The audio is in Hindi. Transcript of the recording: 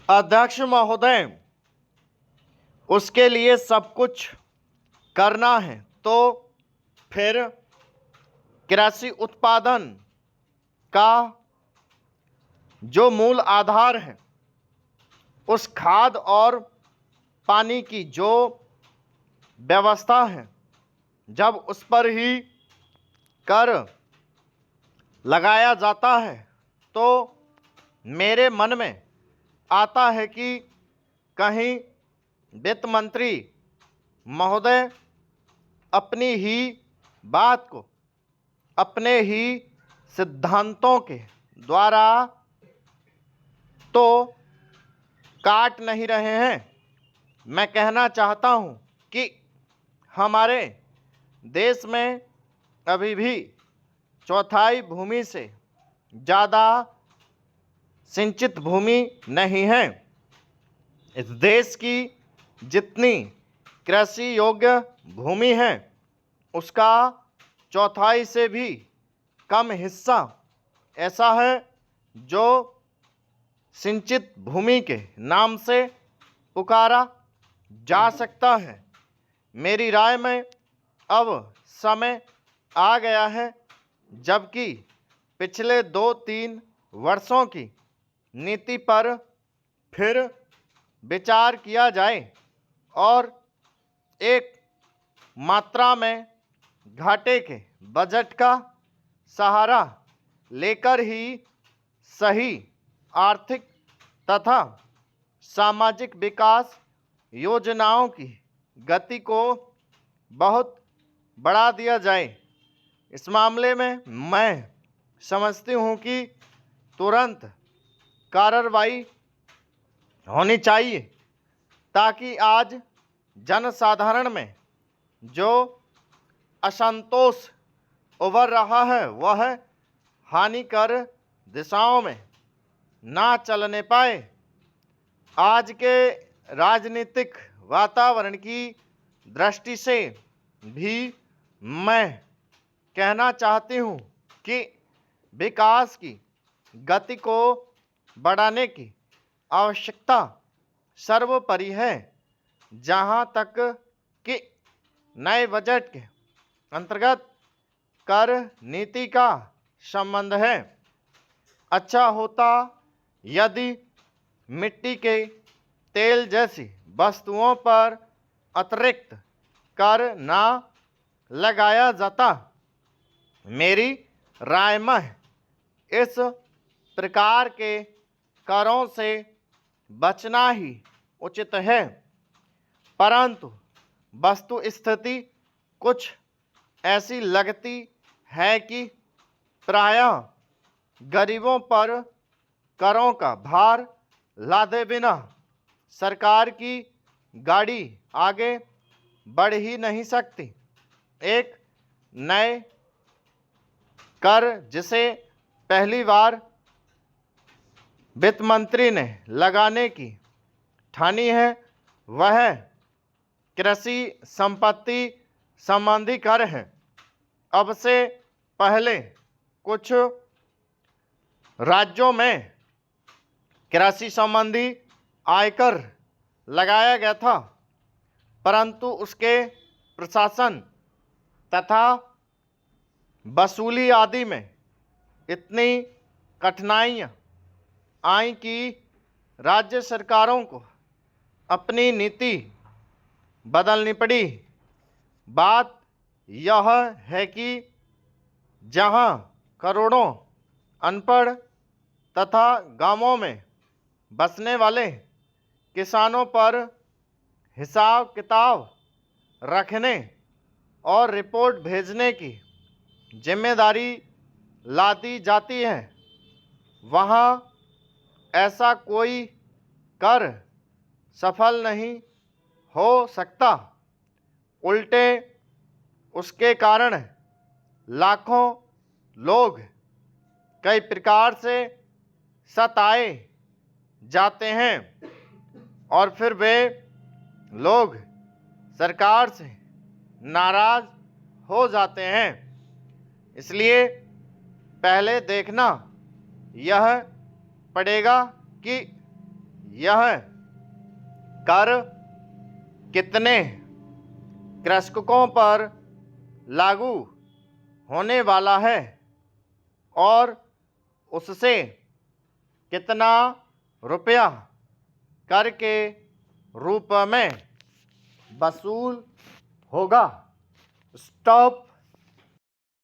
अध्यक्ष महोदय, उसके लिए सब कुछ करना है तो फिर कृषि उत्पादन का जो मूल आधार है, उस खाद और पानी की जो व्यवस्था है, जब उस पर ही कर लगाया जाता है तो मेरे मन में आता है कि कहीं वित्त मंत्री महोदय अपनी ही बात को अपने ही सिद्धांतों के द्वारा तो काट नहीं रहे हैं। मैं कहना चाहता हूं कि हमारे देश में अभी भी चौथाई भूमि से ज़्यादा सिंचित भूमि नहीं है। इस देश की जितनी कृषि योग्य भूमि है, उसका चौथाई से भी कम हिस्सा ऐसा है जो सिंचित भूमि के नाम से पुकारा जा सकता है। मेरी राय में अब समय आ गया है जबकि पिछले 2-3 वर्षों की नीति पर फिर विचार किया जाए और एक मात्रा में घाटे के बजट का सहारा लेकर ही सही आर्थिक तथा सामाजिक विकास योजनाओं की गति को बहुत बढ़ा दिया जाए। इस मामले में मैं समझती हूँ कि तुरंत कार्रवाई होनी चाहिए ताकि आज जनसाधारण में जो असंतोष उभर रहा है वह हानिकर दिशाओं में ना चलने पाए। आज के राजनीतिक वातावरण की दृष्टि से भी मैं कहना चाहती हूँ कि विकास की गति को बढ़ाने की आवश्यकता सर्वोपरि है। जहाँ तक कि नए बजट के अंतर्गत कर नीति का संबंध है, अच्छा होता यदि मिट्टी के तेल जैसी वस्तुओं पर अतिरिक्त कर ना लगाया जाता। मेरी राय में इस प्रकार के करों से बचना ही उचित है, परंतु वस्तु स्थिति कुछ ऐसी लगती है कि प्रायः गरीबों पर करों का भार लादे बिना सरकार की गाड़ी आगे बढ़ ही नहीं सकती। एक नए कर जिसे पहली बार वित्त मंत्री ने लगाने की ठानी है वह कृषि संपत्ति संबंधी कर है। अब से पहले कुछ राज्यों में कृषि संबंधी आयकर लगाया गया था, परंतु उसके प्रशासन तथा वसूली आदि में इतनी कठिनाइयाँ आई कि राज्य सरकारों को अपनी नीति बदलनी पड़ी। बात यह है कि जहां करोड़ों अनपढ़ तथा गांवों में बसने वाले किसानों पर हिसाब किताब रखने और रिपोर्ट भेजने की जिम्मेदारी लादी जाती है, वहाँ ऐसा कोई कर सफल नहीं हो सकता। उल्टे उसके कारण लाखों लोग कई प्रकार से सताए जाते हैं और फिर वे लोग सरकार से नाराज हो जाते हैं। इसलिए पहले देखना यह पड़ेगा कि यह कर कितने कृषकों पर लागू होने वाला है और उससे कितना रुपया कर के रूप में वसूल होगा। स्टॉप।